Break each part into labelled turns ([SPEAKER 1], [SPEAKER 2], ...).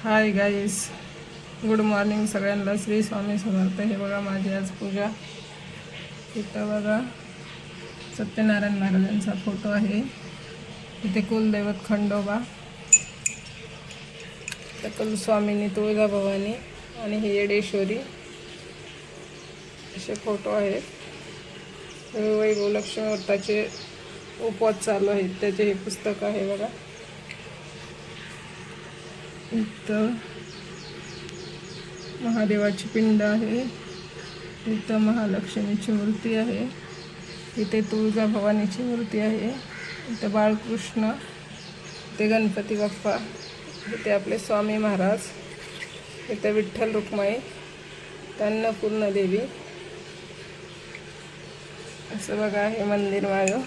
[SPEAKER 1] Hi guys, good morning सगळ्यांना. श्री स्वामी समर्थ. हे बघा माझी आज पूजा. इथं बघा सत्यनारायण महाराजांचा फोटो आहे. इथे कुलदैवत खंडोबा, कुलस्वामिनी तुळजाभवानी आणि ही येडेश्वरी असे फोटो आहेत. वैभव लक्ष्मी व्रताचे उपवास चालू आहेत, त्याचे हे पुस्तक आहे बघा. इथं महादेवाची पिंड आहे, इथं महालक्ष्मीची मूर्ती आहे, इथे तुळजाभवानीची मूर्ती आहे, इथं बाळकृष्ण, इथे गणपती बाप्पा, इथे आपले स्वामी महाराज, इथे विठ्ठल रुक्माई, अन्नपूर्ण देवी. असं बघा हे मंदिर माझं.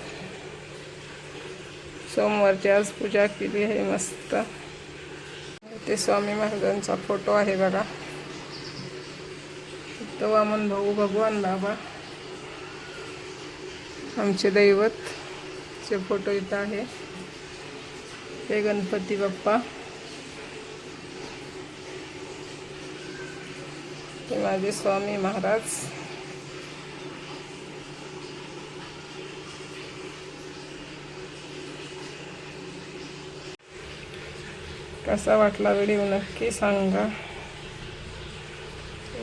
[SPEAKER 1] सोमवारची आज पूजा केली आहे मस्त. इथे स्वामी महाराजांचा फोटो आहे बघा. इथं वामन भाऊ, भगवान बाबा, आमचे दैवत चे फोटो इथं आहे. हे गणपती बाप्पा, हे माझे स्वामी महाराज. कसा वाटला व्हिडिओ नक्की सांगा.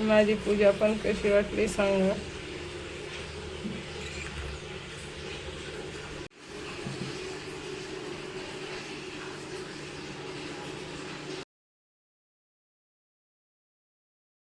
[SPEAKER 1] माझी पूजा पण कशी वाटली सांगा.